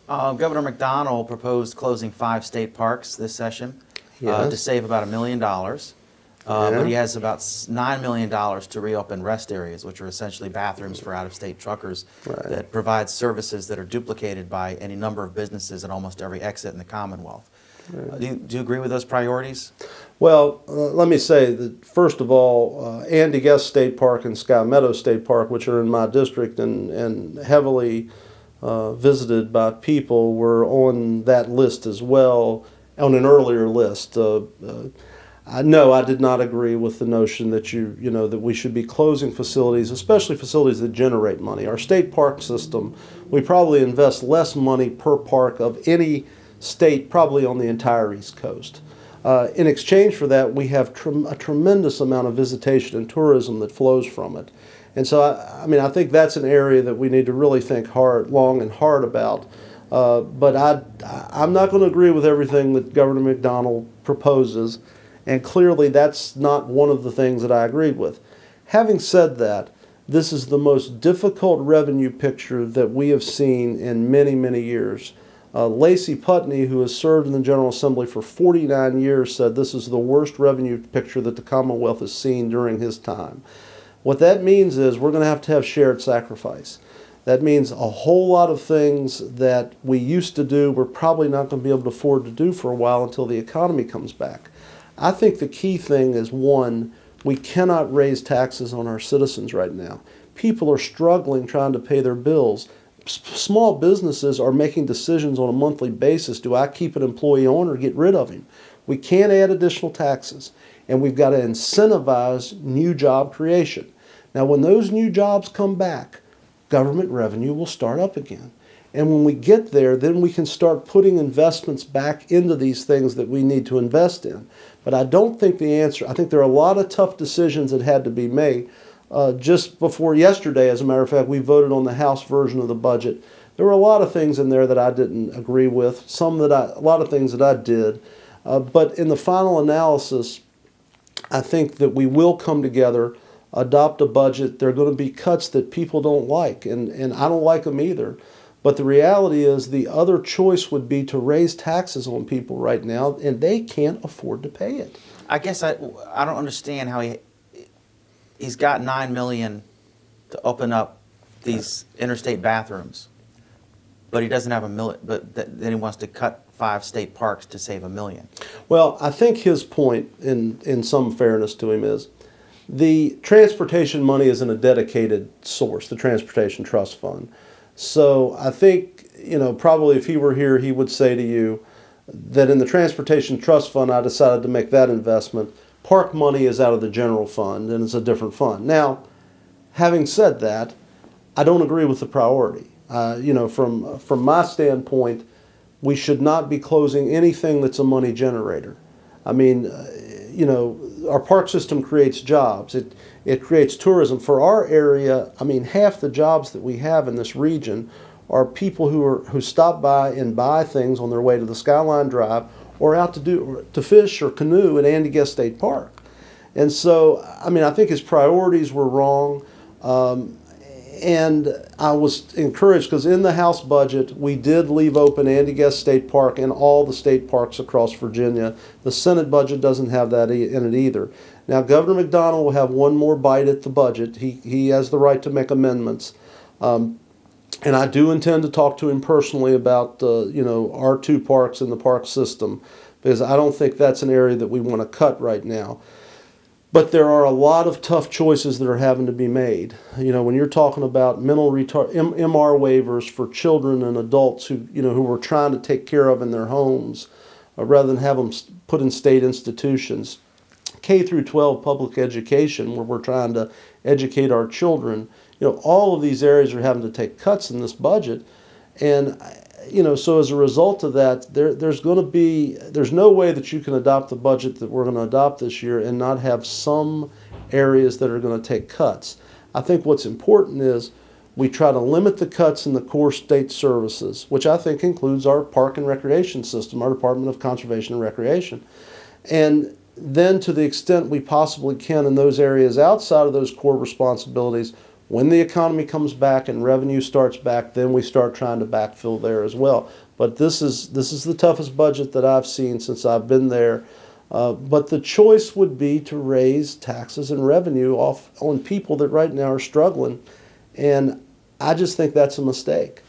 Governor McDonnell proposed closing 5 state parks this session to Yes. save about $1 million. Yeah. But he has about $9 million to reopen rest areas, which are essentially bathrooms for out-of-state truckers Right. that provide services that are duplicated by any number of businesses at almost every exit in the Commonwealth. Do you agree with those priorities? Well, let me say that first of all, Andy Guest State Park and Sky Meadow State Park, which are in my district and heavily visited by people, were on that list as well, on an earlier list. No, I did not agree with the notion that that we should be closing facilities, especially facilities that generate money. Our state park system, we probably invest less money per park of any state probably on the entire East Coast. In exchange for that, we have a tremendous amount of visitation and tourism that flows from it. And so, I think that's an area that we need to really think long and hard about. But I'm not going to agree with everything that Governor McDonnell proposes, and clearly that's not one of the things that I agreed with. Having said that, this is the most difficult revenue picture that we have seen in many, many years. Lacey Putney, who has served in the General Assembly for 49 years, said this is the worst revenue picture that the Commonwealth has seen during his time. What that means is we're going to have shared sacrifice. That means a whole lot of things that we used to do we're probably not going to be able to afford to do for a while until the economy comes back. I think the key thing is, one, we cannot raise taxes on our citizens right now. People are struggling trying to pay their bills. Small businesses are making decisions on a monthly basis. Do I keep an employee on or get rid of him? We can't add additional taxes, and we've got to incentivize new job creation. Now, when those new jobs come back, government revenue will start up again. And when we get there, then we can start putting investments back into these things that we need to invest in. But I don't think I think there are a lot of tough decisions that had to be made. Just before yesterday, as a matter of fact, we voted on the House version of the budget. There were a lot of things in there that I didn't agree with, a lot of things that I did. But in the final analysis, I think that we will come together, adopt a budget. There are going to be cuts that people don't like, and I don't like them either. But the reality is the other choice would be to raise taxes on people right now, and they can't afford to pay it. I guess I don't understand how he's got $9 million to open up these interstate bathrooms, but he doesn't have $1 million. But then he wants to cut 5 state parks to save $1 million. Well, I think his point, in some fairness to him, is the transportation money is in a dedicated source, the Transportation Trust Fund. So I think, probably if he were here, he would say to you that in the Transportation Trust Fund, I decided to make that investment. Park money is out of the general fund, and it's a different fund. Now, having said that, I don't agree with the priority. From my standpoint, we should not be closing anything that's a money generator. I mean, our park system creates jobs. It creates tourism. For our area, I mean, half the jobs that we have in this region are people who stop by and buy things on their way to the Skyline Drive or out to fish or canoe at Andy Guest State Park. And so, I mean, I think his priorities were wrong. And I was encouraged because in the House budget, we did leave open Andy Guest State Park and all the state parks across Virginia. The Senate budget doesn't have that in it either. Now, Governor McDonnell will have one more bite at the budget. He has the right to make amendments. And I do intend to talk to him personally about, our 2 parks in the park system, because I don't think that's an area that we want to cut right now. But there are a lot of tough choices that are having to be made. When you're talking about mental MR waivers for children and adults who we're trying to take care of in their homes, rather than have them put in state institutions. K through 12 public education, where we're trying to educate our children. All of these areas are having to take cuts in this budget. And so as a result of that, there's no way that you can adopt the budget that we're going to adopt this year and not have some areas that are going to take cuts. I think what's important is we try to limit the cuts in the core state services, which I think includes our park and recreation system, our Department of Conservation and Recreation. And then to the extent we possibly can in those areas outside of those core responsibilities, When the economy comes back and revenue starts back, then we start trying to backfill there as well. But this is the toughest budget that I've seen since I've been there. But the choice would be to raise taxes and revenue off on people that right now are struggling, and I just think that's a mistake.